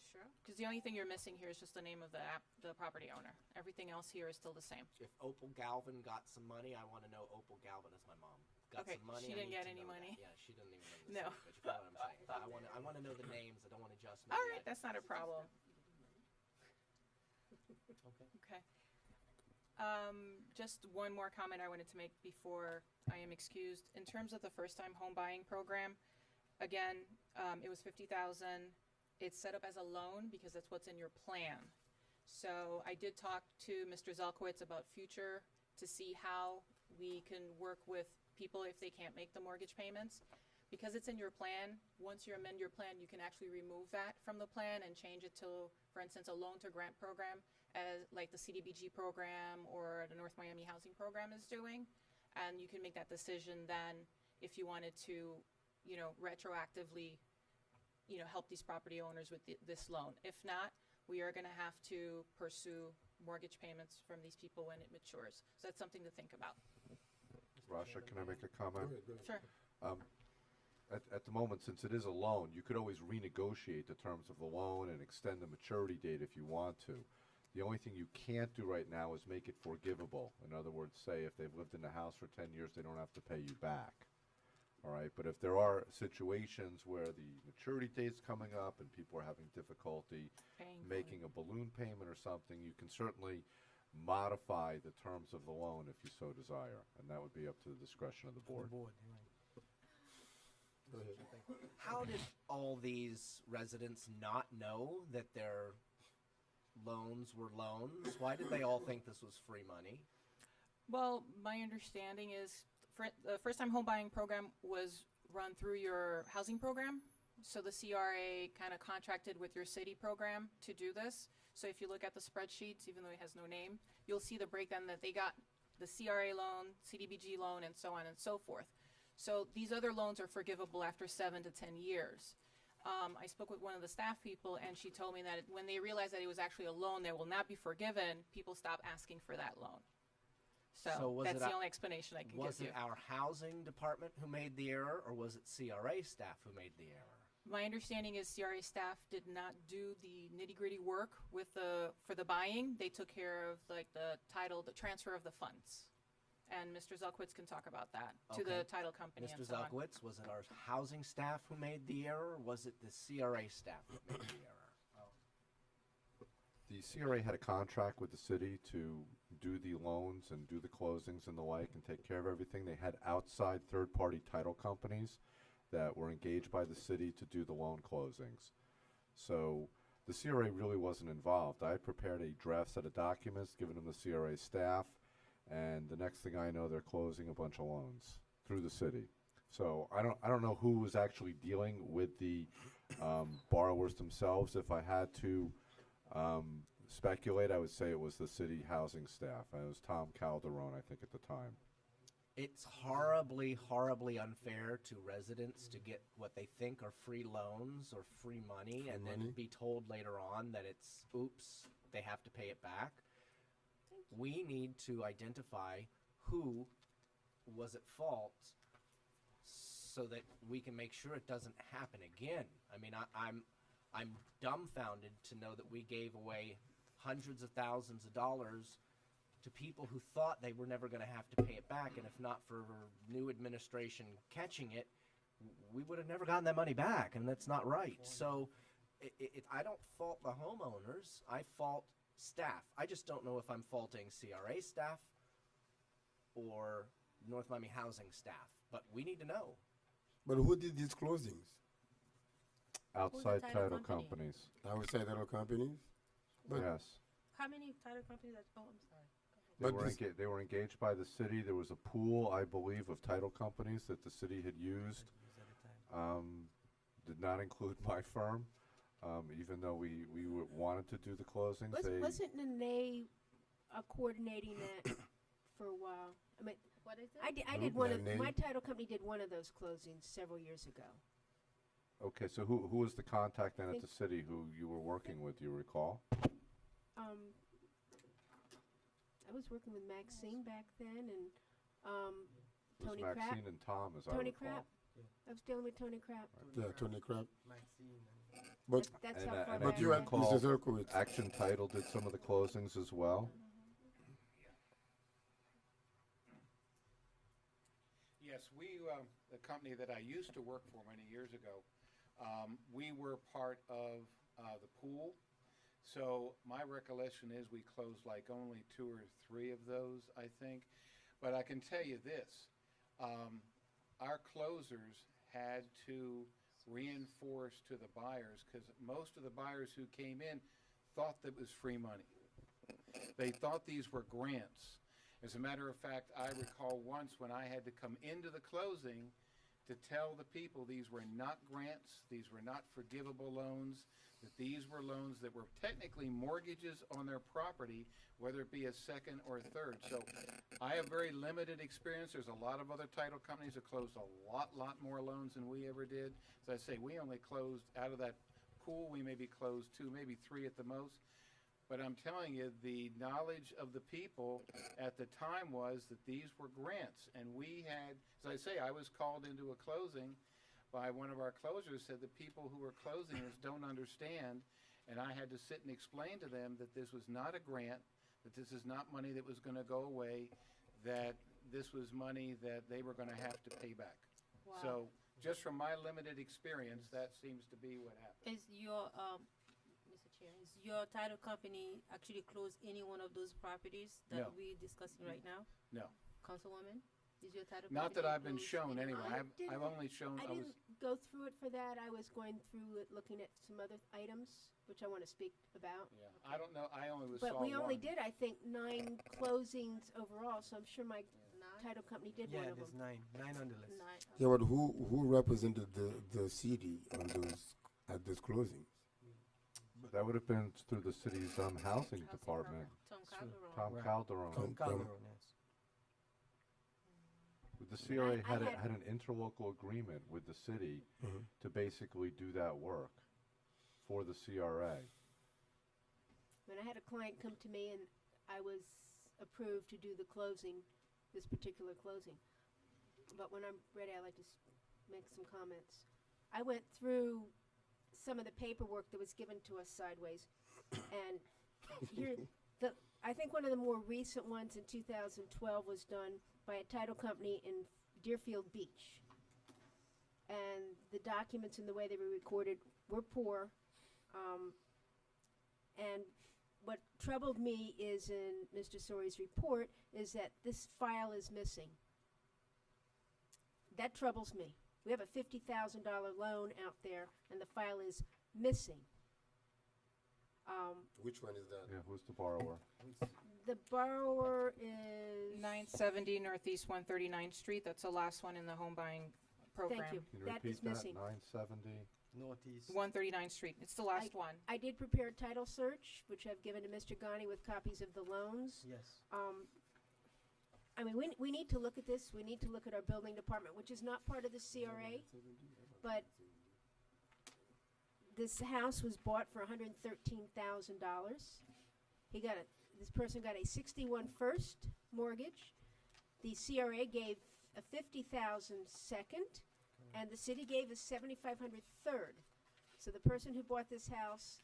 Sure. Because the only thing you're missing here is just the name of the property owner. Everything else here is still the same. If Opal Galvin got some money, I want to know Opal Galvin is my mom. Got Okay, some money. she I didn't need get to any know that. money. Yeah, she didn't even know the No. secret, but you follow what I'm saying. I want to know the names. I don't want to just know All the right, that's not a problem. Okay. Just one more comment I wanted to make before I am excused. In terms of the first-time home buying program, again, it was $50,000. It's set up as a loan because that's what's in your plan. So I did talk to Mr. Zelkowitz about future to see how We can work with people if they can't make the mortgage payments. Because it's in your plan, once you amend your plan, you can actually remove that from the plan and change it to, for instance, a loan to grant program, as like the CDBG program or the North Miami Housing Program is doing. And you can make that decision then if you wanted to, you know, retroactively, you know, help these property owners with this loan. If not, we are going to have to pursue mortgage payments from these people when it matures. So that's something to think about. Rasha, can I make a comment? Go ahead. Sure. At the moment, since it is a loan, you could always renegotiate the terms of the loan and extend the maturity date if you want to. The only thing you can't do right now is make it forgivable. In other words, say if they've lived in the house for 10 years, they don't have to pay you back. All right, but if there are situations where the maturity date's coming up and people are having difficulty making a balloon payment or something, you can certainly modify the terms of the loan if you so desire, and that would be up to the discretion of the board. Board, right. Go ahead. How did all these residents not know that their loans were loans? Why did they all think this was free money? Well, my understanding is the first-time home buying program was run through your housing program. So the CRA kind of contracted with your city program to do this. So if you look at the spreadsheets, even though it has no name, you'll see the breakdown that they got the CRA loan, CDBG loan, and so on and so forth. So these other loans are forgivable after 7 to 10 years. I spoke with one of the staff people, and she told me that when they realized that it was actually a loan that will not be forgiven, people stop asking for that loan. So was that's it the only explanation I can give Was you. it our housing department who made the error, or was it CRA staff who made the error? My understanding is CRA staff did not do the nitty-gritty work with for the buying. They took care of like the title, the transfer of the funds. And Mr. Zelkwitz can talk about that to the Okay. title company Mr. and so on. Zelkowitz, was it our housing staff who made the error, or was it the CRA staff that made the error? The CRA had a contract with the city to do the loans and do the closings and the like and take care of everything. They had outside third-party title companies that were engaged by the city to do the loan closings. So the CRA really wasn't involved. I prepared a draft set of documents, given them the CRA staff, and the next thing I know, they're closing a bunch of loans through the city. So I don't know who was actually dealing with the borrowers themselves. If I had to speculate, I would say it was the city housing staff. And it was Tom Calderon, I think, at the time. It's horribly, horribly unfair to residents to get what they think are free loans or free money and then be told later on that it's, oops, they have to pay it back. We need to identify who was at fault so that we can make sure it doesn't happen again. I mean, I'm dumbfounded to know that we gave away hundreds of thousands of dollars to people who thought they were never going to have to pay it back, and if not for new administration catching it, we would have never gotten that money back, and that's not right. So I don't fault the homeowners. I fault staff. I just don't know if I'm faulting CRA staff or North Miami housing staff, but we need to know. But who did these closings? Outside title title company? companies. Outside title companies? But Yes. How many title companies? Oh, I'm sorry. They were engaged by the city. There was a pool, I believe, of title companies that the city had used. Did not include my firm, even though we wanted to do the closings. Wasn't Nene coordinating that for a while? I mean, What is it? I did one of, Nene? my title company did one of those closings several years ago. Okay, so who was the contact then at Think- the city who you were working with? Do you recall? I was working with Maxine back then, and It was Tony Krapp. Maxine and Tom, as Tony I recall. Krapp. I was dealing with Tony Krapp. yeah, Tony Crab. Maxine and But That's And, how far and back but you I and went. recall- Mr. Zerkowitz. Action Title did some of the closings as well. Yes, we, the company that I used to work for many years ago, we were part of the pool. So my recollection is we closed like only 2 or 3 of those, I think. But I can tell you this, our closers had to reinforce to the buyers, because most of the buyers who came in thought that was free money. They thought these were grants. As a matter of fact, I recall once when I had to come into the closing to tell the people these were not grants, these were not forgivable loans, that these were loans that were technically mortgages on their property, whether it be a second or a third. So I have very limited experience. There's a lot of other title companies that closed a lot more loans than we ever did. As I say, we only closed out of that pool, we maybe closed 2, maybe 3 at the most. But I'm telling you, the knowledge of the people at the time was that these were grants. And we had, as I say, I was called into a closing by one of our closers, said the people who were closing this don't understand. And I had to sit and explain to them that this was not a grant, that this is not money that was going to go away, that this was money that they were going to have to pay back. Wow. So just from my limited experience, that seems to be what happened. Is your Mr. Chair, is your title company actually close any one of those properties that No. we're discussing right now? No. Councilwoman, is your title Not company that I've been close shown any anyway. one? I've only shown, I I was, didn't go through it for that. I was going through it, looking at some other items, which I want to speak about. yeah, I don't know, I only saw But we only one. did, I think, 9 closings overall, so I'm sure my Nine? title company did Yeah, one of there's them. 9 on the list. Nine. Yeah, but who represented the city on those, at those closings? That would have been through the city's housing department. Tom Calderon. Tom Right. Calderon. Tom- Calderon, yes. The CRA I had had- an interlocal agreement with the city Mhm. to basically do that work for the CRA. When I had a client come to me and I was approved to do the closing, this particular closing. But when I'm ready, I'd like to make some comments. I went through some of the paperwork that was given to us sideways. And here, I think one of the more recent ones in 2012 was done by a title company in Deerfield Beach. And the documents and the way they were recorded were poor. And what troubled me is in Mr. Sori's report is that this file is missing. That troubles me. We have a $50,000 loan out there and the file is missing. Which one is that? Yeah, who's the borrower? The borrower is. 970 Northeast 139th Street, that's the last one in the home buying program. Thank you. Can you That repeat is that? missing. 970? Northeast. 139th Street, it's the last one. I did prepare a title search, which I've given to Mr. Ghani with copies of the loans. Yes. I mean, we need to look at this. We need to look at our building department, which is not part of the CRA, but this house was bought for $113,000. This person got a 61 first mortgage. The CRA gave a 50,000 second, and the city gave a 7,500 third. So the person who bought this house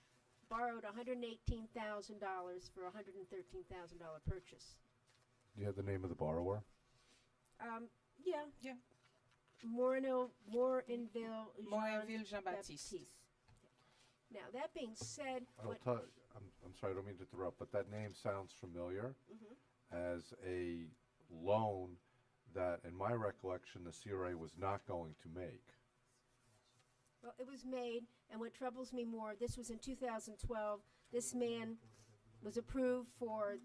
borrowed $118,000 for a $113,000 purchase. Do you have the name of the borrower? Yeah. Yeah. Morinville Morinville Jean-Baptiste. Now, that being said, I'm sorry, I don't mean to interrupt, but that name sounds familiar Mhm. as a loan that, in my recollection, the CRA was not going to make. well, it was made, and what troubles me more, this was in 2012. This man was approved for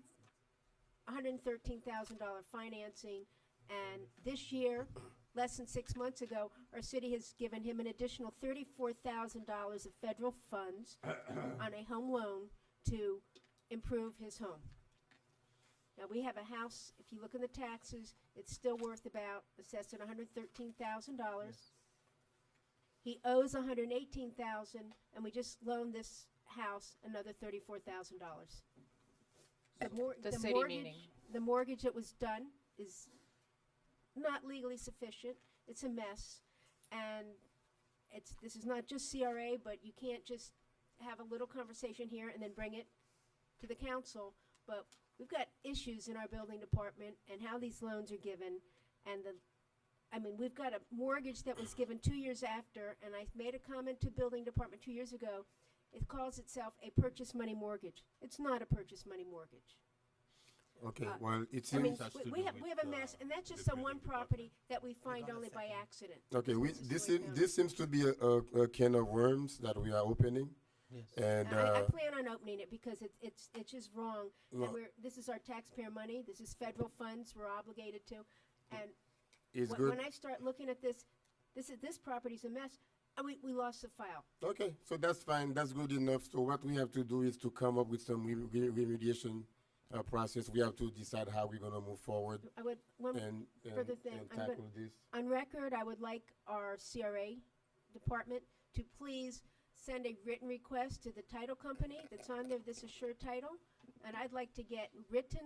$113,000 financing, and this year, less than 6 months ago, our city has given him an additional $34,000 of federal funds on a home loan to improve his home. Now, we have a house, if you look in the taxes, it's still worth about, assessed at $113,000. He owes $118,000, and we just loaned this house another $34,000. The city meeting. The mortgage that was done is not legally sufficient. It's a mess, and this is not just CRA, but you can't just have a little conversation here and then bring it to the council. But we've got issues in our building department and how these loans are given, and we've got a mortgage that was given 2 years after, and I made a comment to building department 2 years ago. It calls itself a purchase money mortgage. It's not a purchase money mortgage. Okay, well, it I mean, seems, we have a mess, and that's just on one property that we find only by accident. okay, This is this the way it this seems to be a can of worms that we are opening. Yes. And I plan on opening it because it's just wrong. No. And this is our taxpayer money. This is federal funds we're obligated to. And it's good. when I start looking at this property's a mess. And we lost the file. Okay, so that's fine. That's good enough. So what we have to do is to come up with some remediation process. We have to decide how we're going to move forward I would one and further thing. and I'm tackle gonna- this. On record, I would like our CRA department to please send a written request to the title company that's on there, this assured title, and I'd like to get written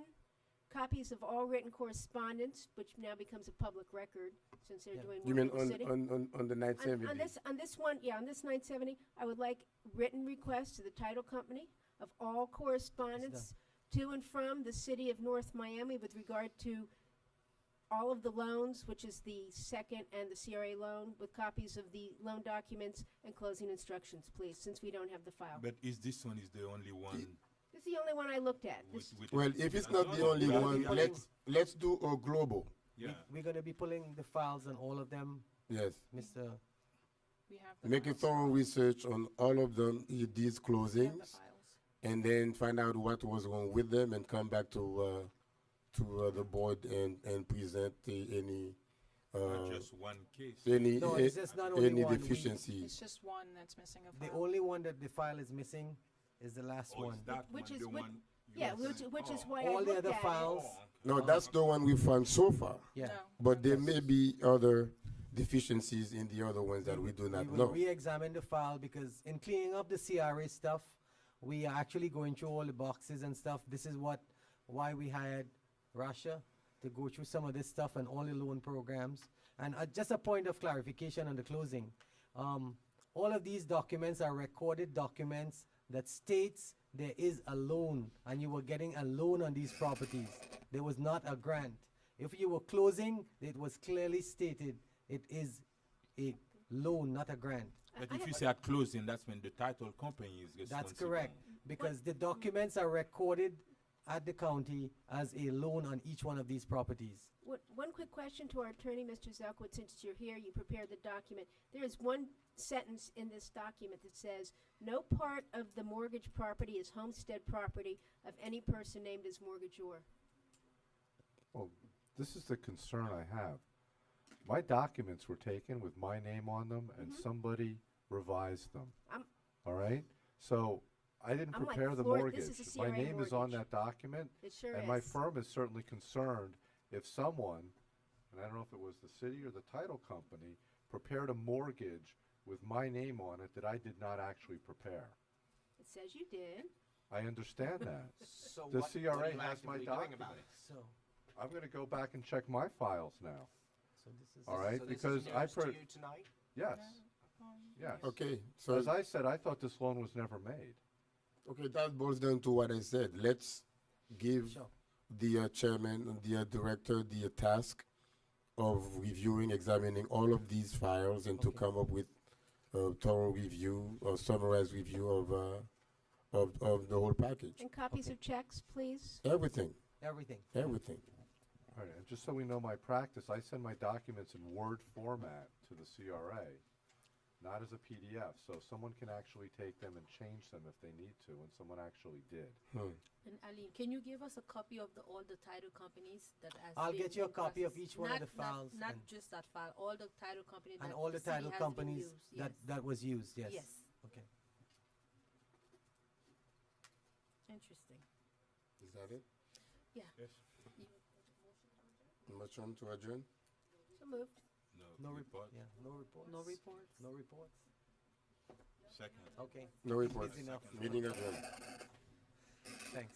copies of all written correspondence, which now becomes a public record since they're Yeah. doing You work mean in the city. on the 970? On this one, yeah, on this 970, I would like written requests to the title company of all correspondence to and from the city of North Miami with regard to all of the loans, which is the second and the CRA loan, with copies of the loan documents and closing instructions, please, since we don't have the file. But is this one is the only one? This is the only one I looked at. With, with Well, if it's as not long the as only we have one, the- let's do a global. Yeah. We're going to be pulling the files on all of them, Yes. Mr. We have the Make a files. thorough research on all of them, these We have the closings, files. and then find out what was wrong with them, and come back to the board and present any Not just one case. No, it's just not only any one. deficiencies. It's just one that's missing a The file. only one that the file is missing is the last Oh, one. is that Which one is the which- one? you Yeah, were which saying? is Oh. why I All the looked other at files, Oh, okay. No, that's the one we found so far. yeah. No. But there may be other deficiencies in the other ones that we do not We will know. re-examine the file because in cleaning up the CRA stuff, we are actually going through all the boxes and stuff. This is why we hired Russia to go through some of this stuff and all the loan programs. And just a point of clarification on the closing. All of these documents are recorded documents that states there is a loan and you were getting a loan on these properties. There was not a grant. If you were closing, it was clearly stated it is a loan, not a grant. But if you say at closing, that's when the title company is responsible. That's correct, because the documents are recorded at the county as a loan on each one of these properties. One quick question to our attorney, Mr. Zelkwit, since you're here, you prepared the document. There is one sentence in this document that says, "No part of the mortgage property is homestead property of any person named as mortgagor." Well, this is the concern I have. My documents were taken with my name on them, and somebody revised them. I'm- All right? So I didn't I'm like prepare the floored. This mortgage. is a My CRA name is on mortgage. that document, It sure and my is. firm is certainly concerned if someone, and I don't know if it was the city or the title company, prepared a mortgage with my name on it that I did not actually prepare. It says you did. I understand that. So The what CRA are you has my actively doing about it? So, I'm going to go back and check my files now. so this is. All right, So this because is I news to per- you tonight? Yes, yes. Okay, So so as I said, I thought this loan was never made. okay, that boils down to what I said. Let's give Sure. the chairman and the director the task of reviewing, examining all of these files, and to Okay. come up with a thorough review or summarized review of the whole package. And copies Okay. of checks, please. Everything, Everything. everything. All right, and just so we know my practice, I send my documents in Word format to the CRA, not as a PDF, so someone can actually take them and change them if they need to, and someone actually did. And Aline, can you give us a copy of all the title companies that has I'll been get you a in copy of process? each one of the Not- files Not and- just that file, all the title company that And all the city title has been companies used, that, yes. that was used, yes. Yes, Okay. interesting. Is that it? Yeah. Yes. Motion to adjourn? So moved. No report. report, yeah, no reports. No reports. No reports? Second. Okay, No reports. Easy enough. Meeting adjourned. thanks.